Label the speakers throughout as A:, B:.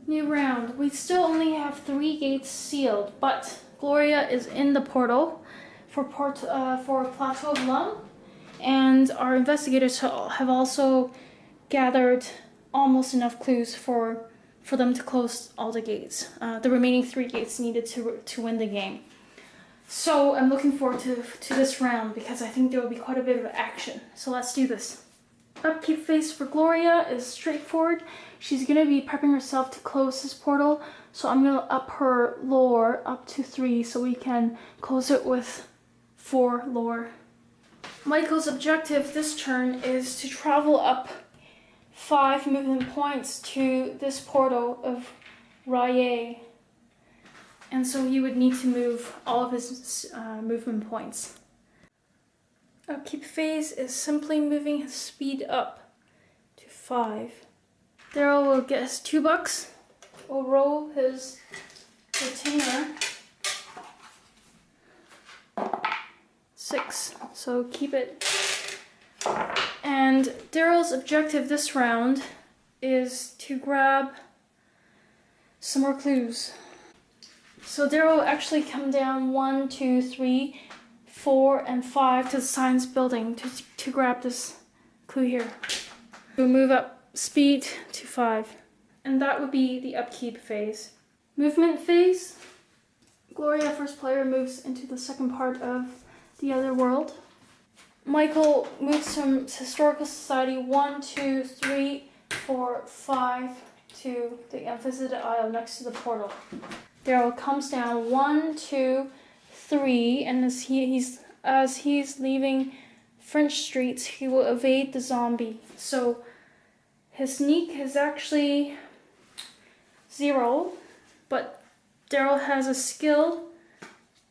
A: New round. We still only have 3 gates sealed, but Gloria is in the portal for Plateau of Lum, and our investigators have also gathered almost enough clues for them to close all the gates. The remaining 3 gates needed to win the game. So I'm looking forward to this round because I think there will be quite a bit of action. So let's do this. Upkeep phase for Gloria is straightforward. She's going to be prepping herself to close this portal. So I'm going to up her lore up to 3 so we can close it with 4 lore. Michael's objective this turn is to travel up 5 movement points to this portal of Rye. And so he would need to move all of his movement points. Upkeep phase is simply moving his speed up to 5. Daryl will get his $2. Will roll his retainer. 6. So keep it. And Daryl's objective this round is to grab some more clues. So Daryl will actually come down 1, 2, 3, 4, and 5 to the science building to grab this clue here. We'll move up speed to 5. And that would be the upkeep phase. Movement phase. Gloria, first player, moves into the second part of the other world. Michael moves from Historical Society 1, 2, 3, 4, 5 to the unvisited isle next to the portal. Daryl comes down 1, 2, 3, and as he's leaving French streets, he will evade the zombie. So his sneak is actually 0, but Daryl has a skill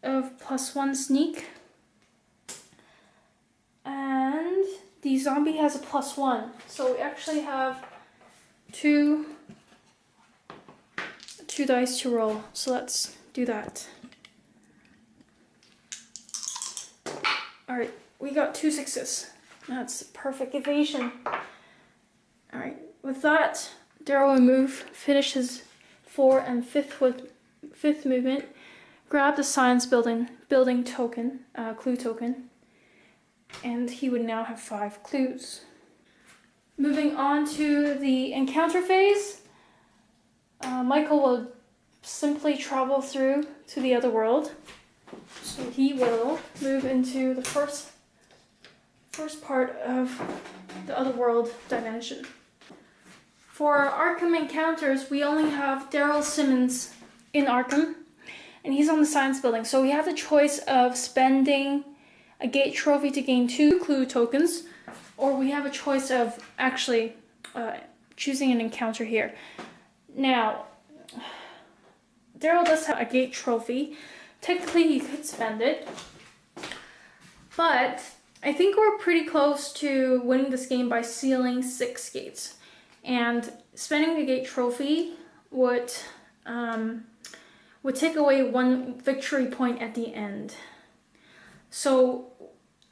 A: of +1 sneak, and the zombie has a +1. So we actually have two dice to roll. So let's do that. Alright, we got 2 6s. That's perfect evasion. Alright, with that, Daryl will finish his 4 and 5th movement, grab the science building token, clue token, and he would now have 5 clues. Moving on to the encounter phase, Michael will simply travel through to the other world. So he will move into the first part of the other world dimension. For our Arkham encounters, we only have Daryl Simmons in Arkham, and he's on the science building. So we have the choice of spending a gate trophy to gain 2 clue tokens, or we have a choice of actually choosing an encounter here. Now, Daryl does have a gate trophy. Technically, he could spend it, but I think we're pretty close to winning this game by sealing 6 gates. And spending the gate trophy would take away 1 victory point at the end. So,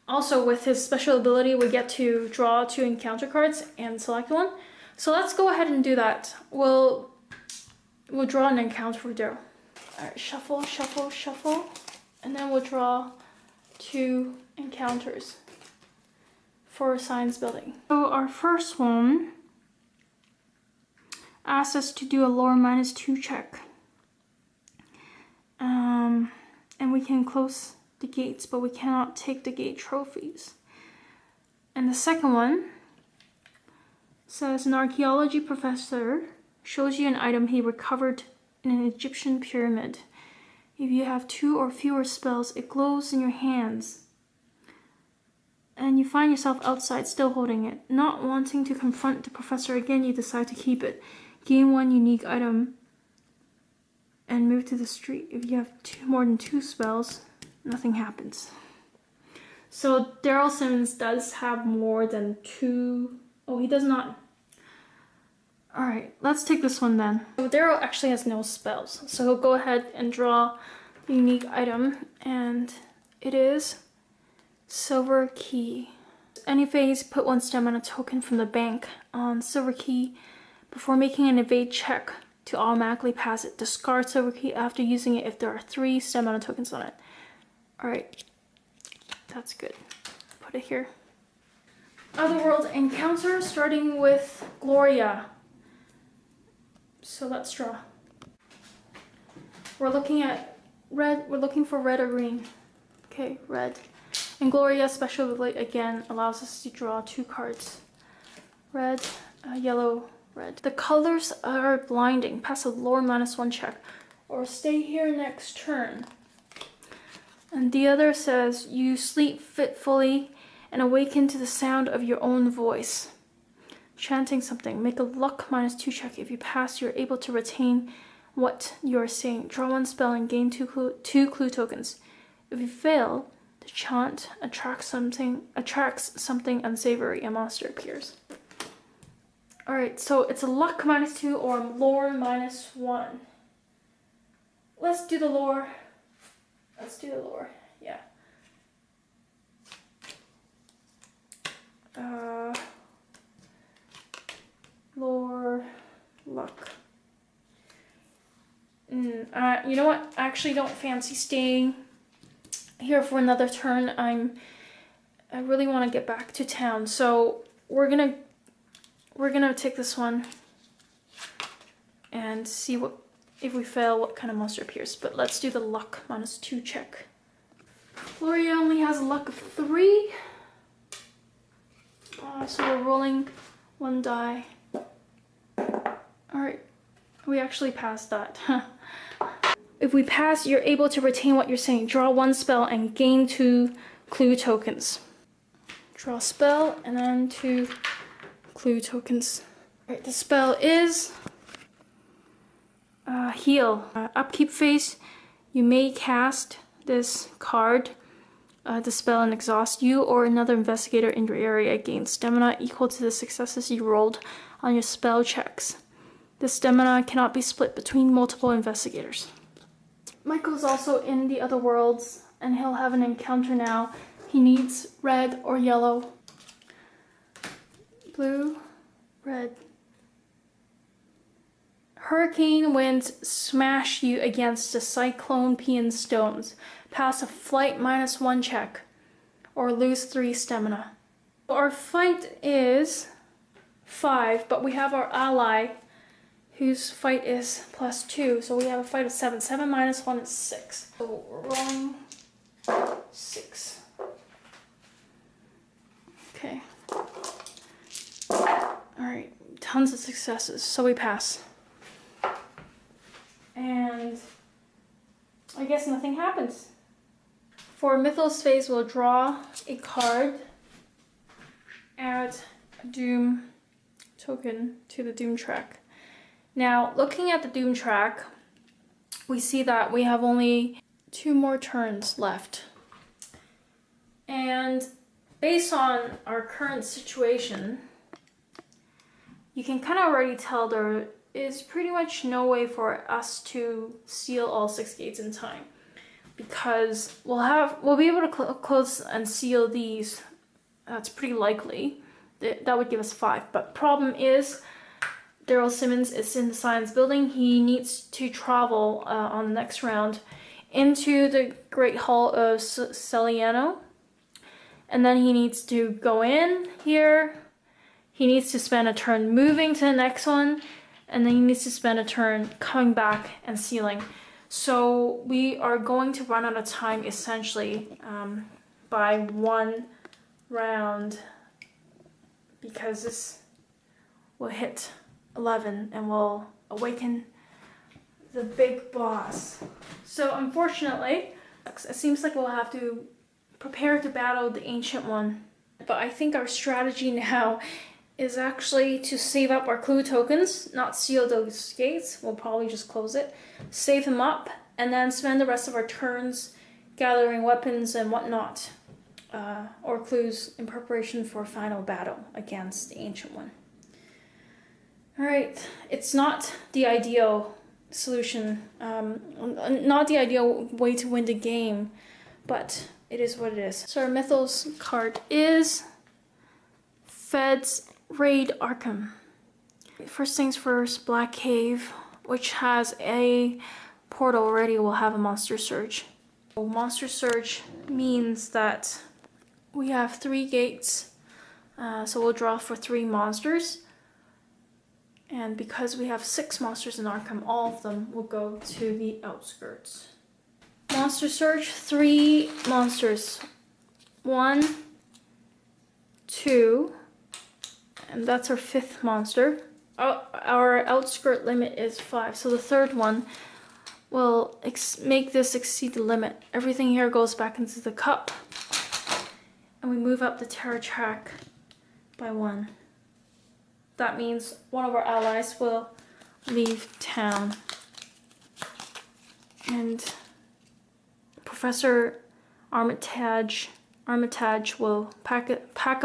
A: also with his special ability, we get to draw 2 encounter cards and select one. So let's go ahead and do that. We'll draw an encounter for Daryl. Alright, shuffle, shuffle, shuffle. And then we'll draw 2 encounters for science building. So our first one asks us to do a lore -2 check. And we can close the gates, but we cannot take the gate trophies. And the second one says an archaeology professor shows you an item he recovered in an Egyptian pyramid. If you have 2 or fewer spells, it glows in your hands. And you find yourself outside still holding it. Not wanting to confront the professor again, you decide to keep it. Gain 1 unique item and move to the street. If you have more than 2 spells, nothing happens. So Daryl Simmons does have more than 2. Oh, he does not. Alright, let's take this one then. So Daryl actually has no spells. So he'll go ahead and draw the unique item. And it is Silver key. Any phase, put 1 stamina token from the bank on silver key before making an evade check to automatically pass it. Discard silver key after using it if there are 3 stamina tokens on it. Alright, that's good. Put it here. Otherworld encounter, starting with Gloria. So let's draw. We're looking at red. We're looking for red or green. Okay, red. And Gloria special ability again allows us to draw 2 cards. Red, yellow, red. The colors are blinding. Pass a lore -1 check. Or stay here next turn. And the other says, you sleep fitfully and awaken to the sound of your own voice. Chanting something. Make a luck -2 check. If you pass, you're able to retain what you're saying. Draw 1 spell and gain 2 clue tokens. If you fail, the chant attracts something unsavory. A monster appears. Alright, so it's a luck -2 or lore -1. Let's do the lore. Yeah. Lore, luck. You know what? I actually don't fancy staying here for another turn. I really want to get back to town, so we're gonna take this one and see what, if we fail, what kind of monster appears. But let's do the luck -2 check. Gloria only has a luck of 3. So we're rolling 1 die. Alright, we actually passed that. If we pass, you're able to retain what you're saying. Draw 1 spell and gain 2 clue tokens. Draw spell and then 2 clue tokens. Alright, the spell is heal. Upkeep phase, you may cast this card, the spell, and exhaust. You or another investigator in your area gains stamina equal to the successes you rolled on your spell checks. The stamina cannot be split between multiple investigators. Michael's also in the other worlds, and he'll have an encounter now. He needs red or yellow. Blue, red. Hurricane winds smash you against the cyclopean stones. Pass a flight -1 check, or lose 3 stamina. Our fight is 5, but we have our ally whose fight is +2, so we have a fight of 7. 7 -1 is 6. So we're rolling 6. Okay. Alright, tons of successes, so we pass. And I guess nothing happens. For Mythos phase, we'll draw a card, add a Doom token to the Doom track. Now, looking at the Doom track, we see that we have only 2 more turns left. And based on our current situation, you can kind of already tell there is pretty much no way for us to seal all 6 gates in time, because we'll be able to close and seal these. That's pretty likely. That would give us 5. But problem is, Daryl Simmons is in the science building. He needs to travel on the next round into the Great Hall of Celiano, and then he needs to go in here. He needs to spend a turn moving to the next one, and then he needs to spend a turn coming back and sealing. So we are going to run out of time essentially by 1 round, because this will hit 11 and will awaken the big boss. So unfortunately, it seems like we'll have to prepare to battle the Ancient One. But I think our strategy now is actually to save up our clue tokens, not seal those gates. We'll probably just close it, save them up, and then spend the rest of our turns gathering weapons and whatnot, or clues in preparation for final battle against the Ancient One. Alright, it's not the ideal solution, not the ideal way to win the game, but it is what it is. So our Mythos card is Feds Raid Arkham. First things first, Black Cave, which has a portal already, will have a Monster Surge. So Monster Surge means that we have 3 gates, so we'll draw for 3 monsters. And because we have 6 monsters in Arkham, all of them will go to the outskirts. Monster Surge, 3 monsters. 1, 2, and that's our 5th monster. Our outskirt limit is 5, so the 3rd one will make this exceed the limit. Everything here goes back into the cup, and we move up the terror track by 1. That means one of our allies will leave town, and Professor Armitage will pack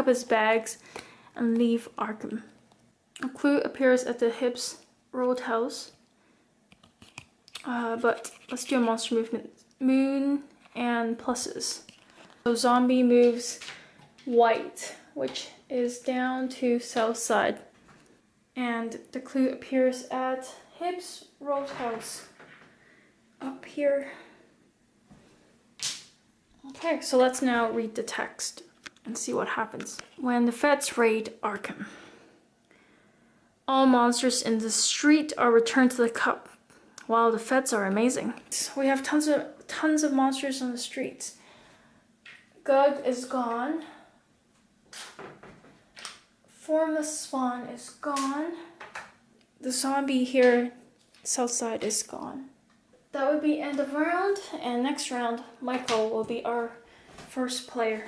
A: up his bags and leave Arkham. A clue appears at the Hibbs Roadhouse, but let's do a monster movement. Moon and pluses. So zombie moves white, which is down to south side. And the clue appears at Hibbs Roadhouse, up here. Okay, so let's now read the text and see what happens. When the Feds raid Arkham, all monsters in the street are returned to the cup. Wow, the Feds are amazing. We have tons of monsters on the streets. Gug is gone. Formless Spawn is gone. The zombie here, south side, is gone. That would be end of round, and next round, Michael will be our first player.